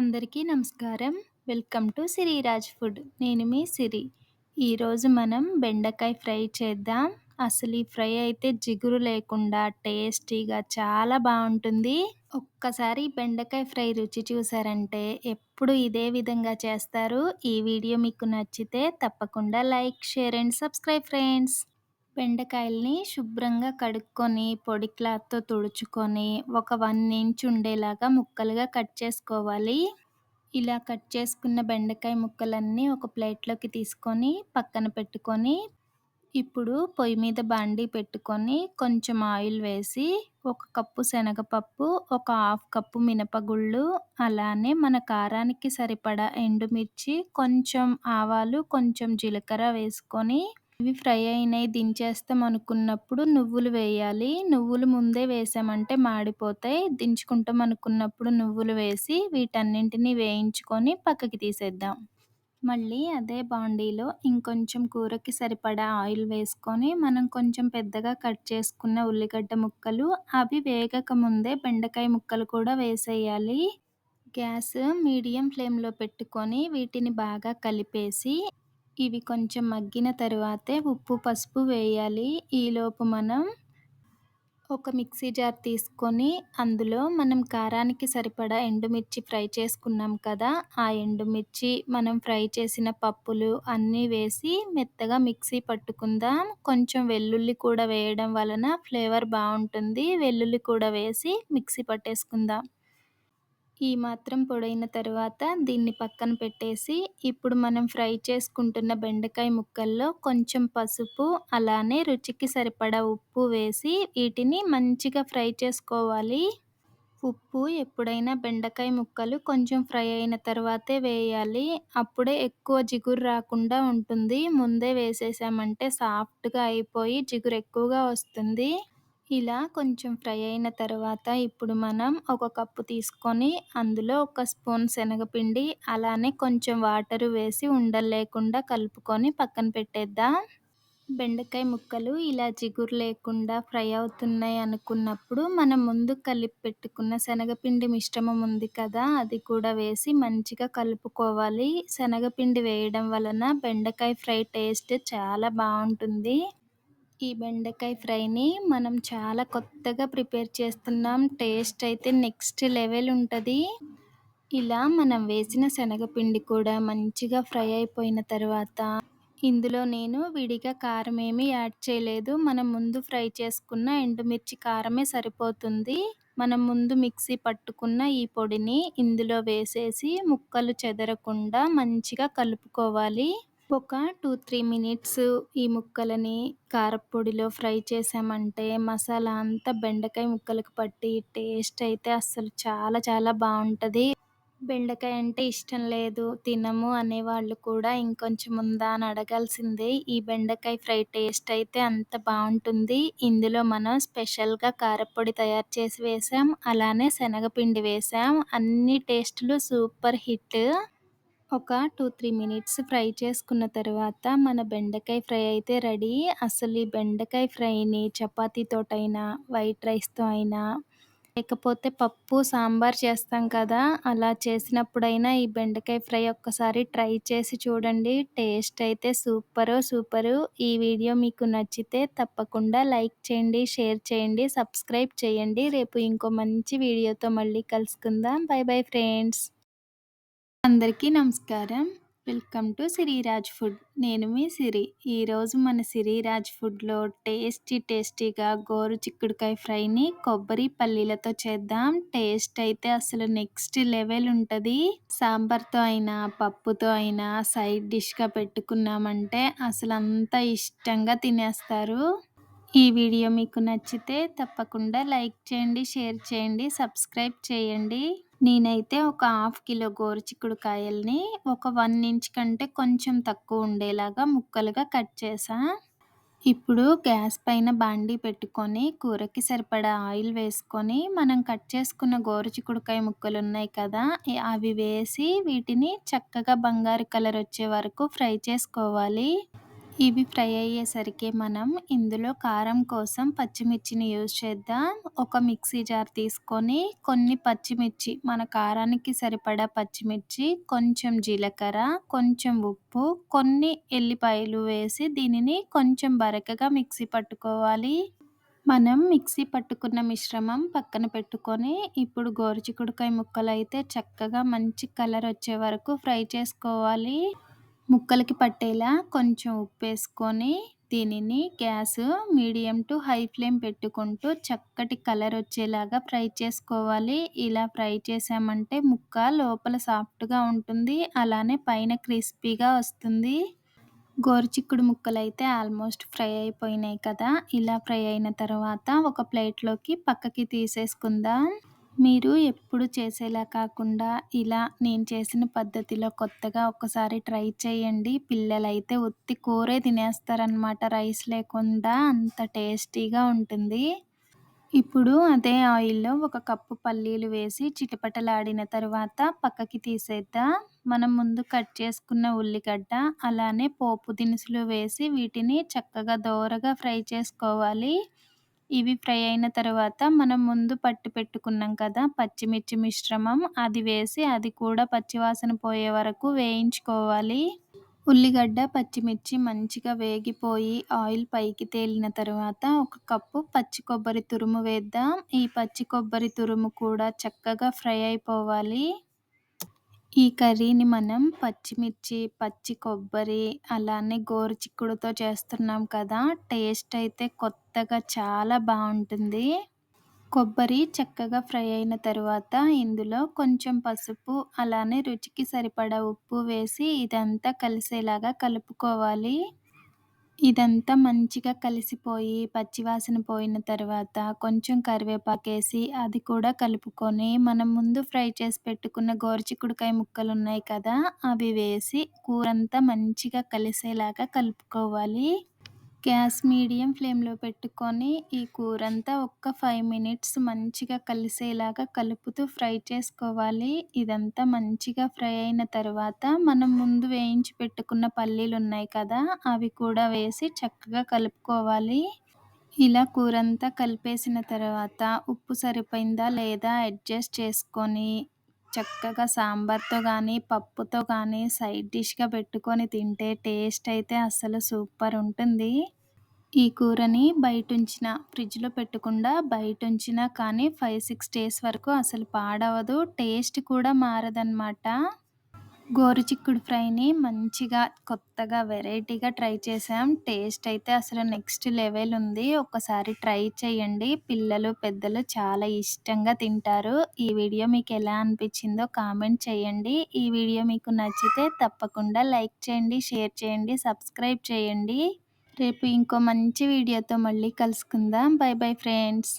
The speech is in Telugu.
అందరికీ నమస్కారం. Welcome to Siriraj food. నేను మీ సిరి. ఈరోజు మనం బెండకాయ ఫ్రై చేద్దాం. అసలు ఈ ఫ్రై అయితే జిగురు లేకుండా టేస్టీగా చాలా బావుంటుంది. ఒక్కసారి బెండకాయ ఫ్రై రుచి చూసారంటే ఎప్పుడు ఇదే విధంగా చేస్తారు. ఈ వీడియో మీకు నచ్చితే తప్పకుండా like, share and subscribe friends. బెండకాయల్ని శుభ్రంగా కడుక్కొని, పొడి క్లాత్‌తో తుడుచుకొని, ఒక 1 ఇంచ్ ఉండేలాగా ముక్కలుగా కట్ చేసుకోవాలి. ఇలా కట్ చేసుకున్న బెండకాయ ముక్కలన్నీ ఒక ప్లేట్‌లోకి తీసుకొని, పక్కన పెట్టుకొని, ఇప్పుడు పొయ్యి మీద బాండీ పెట్టుకొని, కొంచెం ఆయిల్ వేసి, ఒక కప్పు శనగపప్పు, ఒక హాఫ్ కప్పు మినపగుళ్ళు, అలానే మన కారానికి సరిపడా ఎండుమిర్చి, కొంచెం ఆవాలు, కొంచెం జీలకర్ర వేసుకొని ఇవి ఫ్రై అయినాయి దించేస్తాం అనుకున్నప్పుడు నువ్వులు వేయాలి. నువ్వులు ముందే వేసామంటే మాడిపోతాయి. దించుకుంటాం అనుకున్నప్పుడు నువ్వులు వేసి వీటన్నింటిని వేయించుకొని పక్కకి తీసేద్దాం. మళ్ళీ అదే బాండీలో ఇంకొంచెం కూరకి సరిపడా ఆయిల్ వేసుకొని మనం కొంచెం పెద్దగా కట్ చేసుకున్న ఉల్లిగడ్డ ముక్కలు అవి వేగక ముందే బెండకాయ ముక్కలు కూడా వేసేయాలి. గ్యాస్ మీడియం ఫ్లేమ్‌లో పెట్టుకొని వీటిని బాగా కలిపేసి ఇవి కొంచెం మగ్గిన తరువాతే ఉప్పు, పసుపు వేయాలి. ఈలోపు మనం ఒక మిక్సీ జార్ తీసుకొని అందులో మనం కారానికి సరిపడా ఎండుమిర్చి ఫ్రై చేసుకున్నాం కదా! ఆ ఎండుమిర్చి, మనం ఫ్రై చేసిన పప్పులు అన్నీ వేసి మెత్తగా మిక్సీ పట్టుకుందాం. కొంచెం వెల్లుల్లి కూడా వేయడం వలన ఫ్లేవర్ బావుంటుంది. వెల్లుల్లి కూడా వేసి మిక్సీ పట్టేసుకుందాం. ఈ మాత్రం పొడైన తరువాత దీన్ని పక్కన పెట్టేసి, ఇప్పుడు మనం ఫ్రై చేసుకుంటున్న బెండకాయ ముక్కల్లో కొంచెం పసుపు, అలానే రుచికి సరిపడా ఉప్పు వేసి వీటిని మంచిగా ఫ్రై చేసుకోవాలి. ఉప్పు ఎప్పుడైనా బెండకాయ ముక్కలు కొంచెం ఫ్రై అయిన తర్వాతే వేయాలి. అప్పుడే ఎక్కువ జిగురు రాకుండా ఉంటుంది. ముందే వేసేసామంటే సాఫ్ట్‌గా అయిపోయి జిగురు ఎక్కువగా వస్తుంది. ఇలా కొంచెం ఫ్రై అయిన తర్వాత ఇప్పుడు మనం ఒక కప్పు తీసుకొని అందులో ఒక స్పూన్ శనగపిండి, అలానే కొంచెం వాటరు వేసి ఉండలు లేకుండా కలుపుకొని పక్కన పెట్టేద్దాం. బెండకాయ ముక్కలు ఇలా జిగురు లేకుండా ఫ్రై అవుతున్నాయి అనుకున్నప్పుడు మనం ముందు కలిపి పెట్టుకున్న శనగపిండి మిశ్రమం ఉంది కదా! అది కూడా వేసి మంచిగా కలుపుకోవాలి. శనగపిండి వేయడం వలన బెండకాయ ఫ్రై టేస్ట్ చాలా బావుంటుంది. ఈ బెండకాయ ఫ్రైని మనం చాలా కొత్తగా ప్రిపేర్ చేస్తున్నాం. టేస్ట్ అయితే నెక్స్ట్ లెవెల్ ఉంటది. ఇలా మనం వేసిన శనగపిండి కూడా మంచిగా ఫ్రై అయిపోయిన తర్వాత, ఇందులో నేను విడిగా కారమేమీ యాడ్ చేయలేదు. మనం ముందు ఫ్రై చేసుకున్న ఎండుమిర్చి కారమే సరిపోతుంది. మనం ముందు మిక్సీ పట్టుకున్న ఈ పొడిని ఇందులో వేసేసి ముక్కలు చెదరకుండా మంచిగా కలుపుకోవాలి. ఒక 2, 3 మినిట్స్ ఈ ముక్కలని కారప్పొడిలో ఫ్రై చేశామంటే మసాలా అంతా బెండకాయ ముక్కలకు పట్టి టేస్ట్ అయితే అస్సలు చాలా చాలా బావుంటది. బెండకాయ అంటే ఇష్టం లేదు, తినము అనేవాళ్ళు కూడా ఇంకొంచెం ఉందా అని అడగాల్సిందే. ఈ బెండకాయ ఫ్రై టేస్ట్ అయితే అంత బావుంటుంది. ఇందులో మనం స్పెషల్‌గా కారప్పొడి తయారు చేసి వేసాం. అలానే శనగపిండి వేసాం. అన్ని టేస్టులు సూపర్ హిట్. ఒక 2, 3 మినిట్స్ ఫ్రై చేసుకున్న తర్వాత మన బెండకాయ ఫ్రై అయితే రెడీ. అసలు ఈ బెండకాయ ఫ్రైని చపాతీతోటైనా, వైట్ రైస్‌తో అయినా, లేకపోతే పప్పు, సాంబార్ చేస్తాం కదా! అలా చేసినప్పుడైనా ఈ బెండకాయ ఫ్రై ఒక్కసారి ట్రై చేసి చూడండి. టేస్ట్ అయితే సూపరో సూపరు. ఈ వీడియో మీకు నచ్చితే తప్పకుండా లైక్ చేయండి, షేర్ చేయండి, సబ్స్క్రైబ్ చేయండి. రేపు ఇంకో మంచి వీడియోతో మళ్ళీ కలుసుకుందాం. Bye bye friends. అందరికీ నమస్కారం. Welcome to Siriraj food. నేను మీ సిరి. ఈరోజు మన సిరిరాజ్ ఫుడ్‌లో టేస్టీగా గోరు చిక్కుడుకాయ ఫ్రైని కొబ్బరి, పల్లీలతో చేద్దాం. టేస్ట్ అయితే అసలు నెక్స్ట్ లెవెల్ ఉంటది. సాంబార్‌తో అయినా, పప్పుతో అయినా సైడ్ డిష్‌గా పెట్టుకున్నామంటే అసలంతా ఇష్టంగా తినేస్తారు. ఈ వీడియో మీకు నచ్చితే తప్పకుండా లైక్ చేయండి, షేర్ చేయండి, సబ్స్క్రైబ్ చేయండి. నేనైతే ఒక హాఫ్ కిలో గోరుచిక్కుడుకాయల్ని ఒక 1 ఇంచ్ కంటే కొంచెం తక్కువ ఉండేలాగా ముక్కలుగా కట్ చేశా. ఇప్పుడు గ్యాస్ పైన బాండీ పెట్టుకొని కూరకి సరిపడా ఆయిల్ వేసుకొని మనం కట్ చేసుకున్న గోరుచిక్కుడుకాయ ముక్కలున్నాయి కదా! అవి వేసి వీటిని చక్కగా బంగారు కలర్ వచ్చే వరకు ఫ్రై చేసుకోవాలి. ఇవి ఫ్రై అయ్యేసరికి మనం ఇందులో కారం కోసం పచ్చిమిర్చిని యూజ్ చేద్దాం. ఒక మిక్సీ జార్ తీసుకొని కొన్ని పచ్చిమిర్చి, మన కారానికి సరిపడా పచ్చిమిర్చి, కొంచెం జీలకర్ర, కొంచెం ఉప్పు, కొన్ని ఎల్లిపాయలు వేసి దీనిని కొంచెం బరకగా మిక్సీ పట్టుకోవాలి. మనం మిక్సీ పట్టుకున్న మిశ్రమం పక్కన పెట్టుకొని, ఇప్పుడు గోరుచిక్కుడుకాయ ముక్కలైతే చక్కగా మంచి కలర్ వచ్చే వరకు ఫ్రై చేసుకోవాలి. ముక్కలకి పట్టేలా కొంచెం ఉప్పేసుకొని, దీనిని gas medium to high flame పెట్టుకుంటూ చక్కటి కలర్ వచ్చేలాగా ఫ్రై చేసుకోవాలి. ఇలా ఫ్రై చేశామంటే ముక్క లోపల సాఫ్ట్‌గా ఉంటుంది. అలానే పైన క్రిస్పీగా వస్తుంది. గోరుచిక్కుడు ముక్కలైతే ఆల్మోస్ట్ ఫ్రై అయిపోయినాయి కదా! ఇలా ఫ్రై అయిన తర్వాత ఒక ప్లేట్‌లోకి పక్కకి తీసేసుకుందాం. మీరు ఎప్పుడు చేసేలా కాకుండా ఇలా నేను చేసిన పద్ధతిలో కొత్తగా ఒక్కసారి ట్రై చేయండి. పిల్లలైతే ఉత్తి కూరే తినేస్తారనమాట రైస్ లేకుండా, అంత టేస్టీగా ఉంటుంది. ఇప్పుడు అదే ఆయిల్‌లో ఒక కప్పు పల్లీలు వేసి చిటపటలాడిన తరువాత పక్కకి తీసేద్దాం. మనం ముందు కట్ చేసుకున్న ఉల్లిగడ్డ, అలానే పోపు దినుసులు వేసి వీటిని చక్కగా దోరగా ఫ్రై చేసుకోవాలి. ఇవి ఫ్రై అయిన తర్వాత మనం ముందు పట్టి పెట్టుకున్నాం కదా పచ్చిమిర్చి మిశ్రమం, అది వేసి అది కూడా పచ్చివాసన పోయే వరకు వేయించుకోవాలి. ఉల్లిగడ్డ, పచ్చిమిర్చి మంచిగా వేగిపోయి ఆయిల్ పైకి తేలిన తరువాత ఒక కప్పు పచ్చి కొబ్బరి తురుము వేద్దాం. ఈ పచ్చి కొబ్బరి తురుము కూడా చక్కగా ఫ్రై అయిపోవాలి. ఈ కర్రీని మనం పచ్చిమిర్చి, పచ్చి కొబ్బరి, అలానే గోరుచిక్కుడుతో చేస్తున్నాం కదా! టేస్ట్ అయితే కొత్తగా చాలా బావుంటుంది. కొబ్బరి చక్కగా ఫ్రై అయిన తరువాత ఇందులో కొంచెం పసుపు, అలానే రుచికి సరిపడా ఉప్పు వేసి ఇదంతా కలిసేలాగా కలుపుకోవాలి. ఇదంతా మంచిగా కలిసిపోయి పచ్చివాసన పోయిన తర్వాత కొంచెం కరివేపాకేసి అది కూడా కలుపుకొని, మనం ముందు ఫ్రై చేసి పెట్టుకున్న గోరుచిక్కుడుకాయ ముక్కలున్నాయి కదా! అవి వేసి కూరంతా మంచిగా కలిసేలాగా కలుపుకోవాలి. గ్యాస్ మీడియం ఫ్లేమ్‌లో పెట్టుకొని ఈ కూరంతా ఒక్క 5 మినిట్స్ మంచిగా కలిసేలాగా కలుపుతూ ఫ్రై చేసుకోవాలి. ఇదంతా మంచిగా ఫ్రై అయిన తరువాత మనం ముందు వేయించి పెట్టుకున్న పల్లీలున్నాయి కదా! అవి కూడా వేసి చక్కగా కలుపుకోవాలి. ఇలా కూరంతా కలిపేసిన తర్వాత ఉప్పు సరిపోయిందా లేదా అడ్జస్ట్ చేసుకొని, చక్కగా సాంబార్‌తో గానీ, పప్పుతో గానీ సైడ్ డిష్‌గా పెట్టుకొని తింటే టేస్ట్ అయితే అస్సలు సూపర్ ఉంటుంది. ఈ కూరని ఫ్రిడ్జ్‌లో పెట్టకుండా బయటుంచినా కానీ 5, 6 డేస్ వరకు అసలు పాడవదు. టేస్ట్ కూడా మారదనమాట. గోరుచిక్కుడు ఫ్రైని మంచిగా కొత్తగా వెరైటీగా ట్రై చేశాం. టేస్ట్ అయితే అసలు నెక్స్ట్ లెవెల్ ఉంది. ఒక్కసారి ట్రై చేయండి. పిల్లలు, పెద్దలు చాలా ఇష్టంగా తింటారు. ఈ వీడియో మీకెలా అనిపించిందో కామెంట్ చేయండి. ఈ వీడియో మీకు నచ్చితే తప్పకుండా లైక్ చేయండి, షేర్ చేయండి, సబ్స్క్రైబ్ చేయండి. రేపు ఇంకో మంచి వీడియోతో మళ్ళీ కలుసుకుందాం. Bye bye friends.